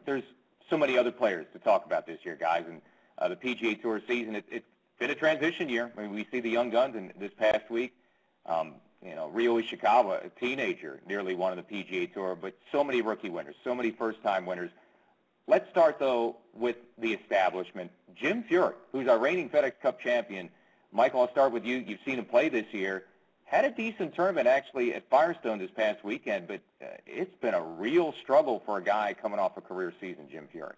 there's so many other players to talk about this year, guys, and the PGA Tour season, it's been a transition year. I mean, we see the young guns in this past week. Ryo Ishikawa, a teenager, nearly won the PGA Tour, but so many rookie winners, so many first-time winners. Let's start, though, with the establishment. Jim Furyk, who's our reigning FedEx Cup champion. Michael, I'll start with you. You've seen him play this year. Had a decent tournament, actually, at Firestone this past weekend, but it's been a real struggle for a guy coming off a career season, Jim Furyk.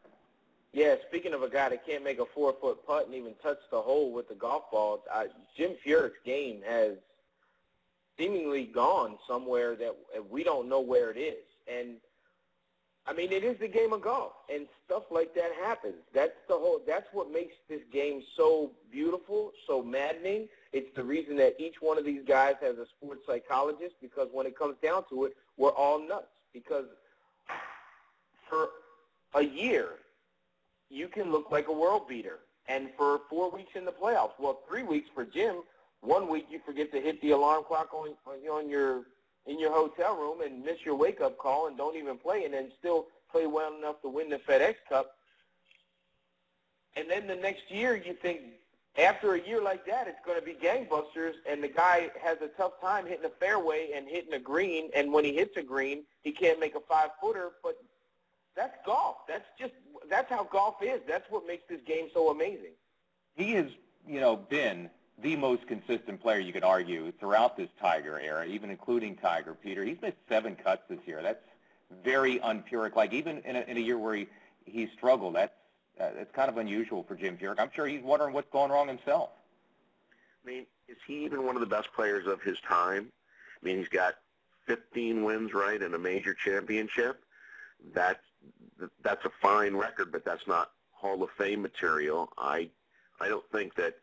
Yeah, speaking of a guy that can't make a 4-foot putt and even touch the hole with the golf balls, Jim Furyk's game has seemingly gone somewhere that we don't know where it is. And I mean, it is the game of golf, and stuff like that happens. That's what makes this game so beautiful, so maddening. It's the reason that each one of these guys has a sports psychologist, because when it comes down to it, we're all nuts. Because for a year, you can look like a world beater, and for 4 weeks in the playoffs, well, 3 weeks for Jim. 1 week you forget to hit the alarm clock in your hotel room and miss your wake-up call and don't even play, and then still play well enough to win the FedEx Cup. And then the next year you think, after a year like that, it's going to be gangbusters, and the guy has a tough time hitting a fairway and hitting a green, and when he hits a green, he can't make a 5-footer, but that's golf. That's how golf is. That's what makes this game so amazing. He has, been the most consistent player, you could argue, throughout this Tiger era, even including Tiger, Peter. He's missed 7 cuts this year. That's very un-Furyk. Like, even in a year where he struggled, that's kind of unusual for Jim Furyk. I'm sure he's wondering what's going wrong himself. I mean, is he even one of the best players of his time? I mean, he's got 15 wins, right, and a major championship. That's a fine record, but that's not Hall of Fame material. I don't think that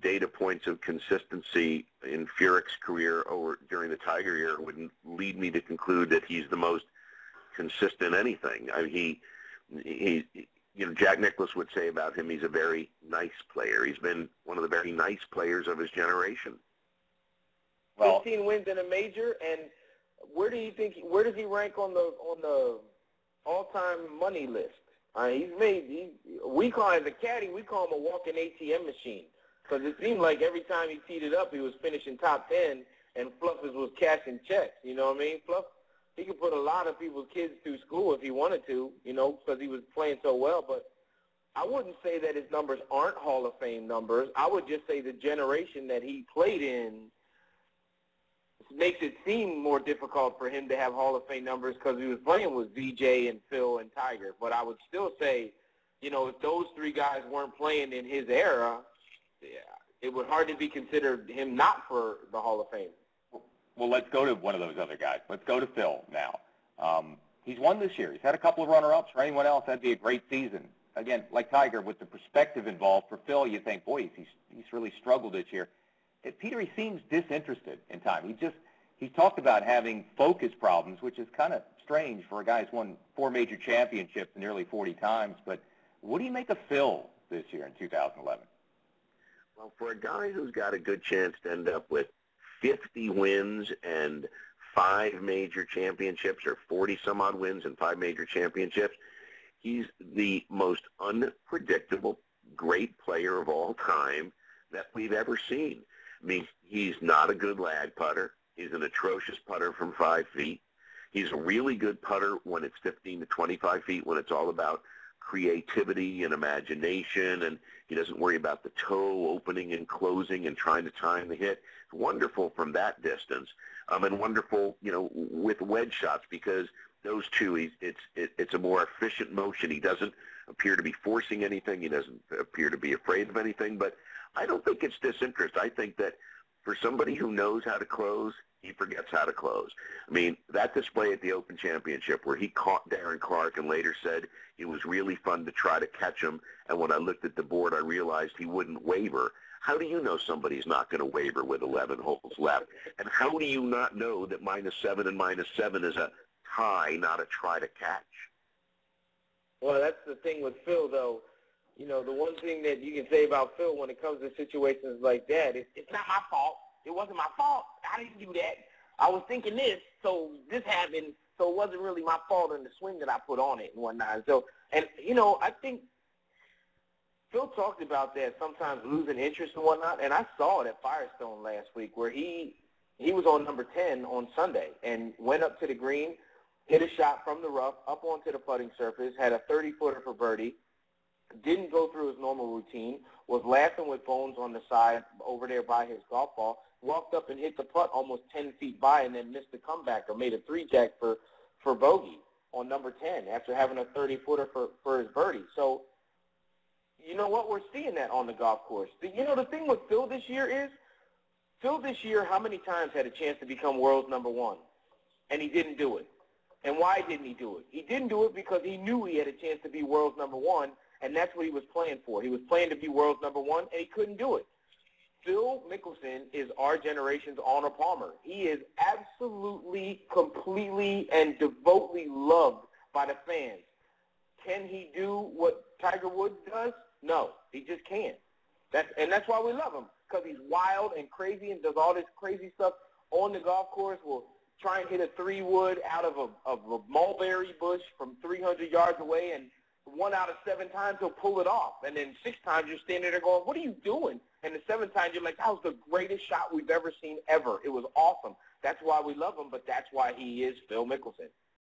data points of consistency in Furyk's career or during the Tiger year would lead me to conclude that he's the most consistent anything. I mean, he Jack Nicklaus would say about him, he's a very nice player. He's been one of the very nice players of his generation. Well, 15 wins in a major, and where does he rank on the all-time money list? We call him the caddy. We call him a walking ATM machine, because it seemed like every time he teed it up, he was finishing top 10, and Fluffers was cashing checks. You know what I mean? Fluff, he could put a lot of people's kids through school if he wanted to, because he was playing so well. But I wouldn't say that his numbers aren't Hall of Fame numbers. I would just say the generation that he played in makes it seem more difficult for him to have Hall of Fame numbers, because he was playing with VJ and Phil and Tiger. But I would still say, if those 3 guys weren't playing in his era, it would hardly be considered him not for the Hall of Fame. Well, let's go to one of those other guys. Let's go to Phil now. He's won this year. He's had a couple of runner-ups. For anyone else, that'd be a great season. Again, like Tiger, with the perspective involved, for Phil, you think, boy, he's really struggled this year. Peter, he seems disinterested in time. He talked about having focus problems, which is kind of strange for a guy who's won 4 major championships nearly 40 times. But what do you make of Phil this year in 2011? Well, for a guy who's got a good chance to end up with 50 wins and 5 major championships, or 40-some-odd wins and 5 major championships, he's the most unpredictable, great player of all time that we've ever seen. I mean, he's not a good lag putter. He's an atrocious putter from 5 feet. He's a really good putter when it's 15 to 25 feet, when it's all about creativity and imagination, and he doesn't worry about the toe opening and closing and trying to time the hit. It's wonderful from that distance, and wonderful, with wedge shots, because those two, it's a more efficient motion. He doesn't appear to be forcing anything. He doesn't appear to be afraid of anything, but I don't think it's disinterest. I think that for somebody who knows how to close, he forgets how to close. I mean, that display at the Open Championship where he caught Darren Clark and later said it was really fun to try to catch him, and when I looked at the board, I realized he wouldn't waver. How do you know somebody's not going to waver with 11 holes left? And how do you not know that -7 and -7 is a tie, not a try to catch? Well, that's the thing with Phil, though. The one thing that you can say about Phil when it comes to situations like that, it's not my fault. It wasn't my fault. I didn't do that. I was thinking this, so this happened. So it wasn't really my fault in the swing that I put on it and whatnot. So, and, I think Phil talked about that, sometimes losing interest and whatnot, and I saw it at Firestone last week where he was on number 10 on Sunday and went up to the green, hit a shot from the rough, up onto the putting surface, had a 30-footer for birdie, didn't go through his normal routine, was laughing with Bones on the side over there by his golf ball, walked up and hit the putt almost 10 feet by and then missed the comeback or made a three-jack for bogey on number 10 after having a 30-footer for his birdie. So, you know what? We're seeing that on the golf course. The thing with Phil this year, how many times had a chance to become world's number one? And he didn't do it. And why didn't he do it? He didn't do it because he knew he had a chance to be world's number one, and that's what he was playing for. He was playing to be world's number one, and he couldn't do it. Phil Mickelson is our generation's Arnold Palmer. He is absolutely, completely, and devotedly loved by the fans. Can he do what Tiger Woods does? No, he just can't. That's why we love him, because he's wild and crazy and does all this crazy stuff on the golf course. Will try and hit a 3-wood out of a mulberry bush from 300 yards away, and 1 out of 7 times he'll pull it off. And then 6 times you're standing there going, what are you doing? And the 7th time you're like, that was the greatest shot we've ever seen ever. It was awesome. That's why we love him, but that's why he is Phil Mickelson.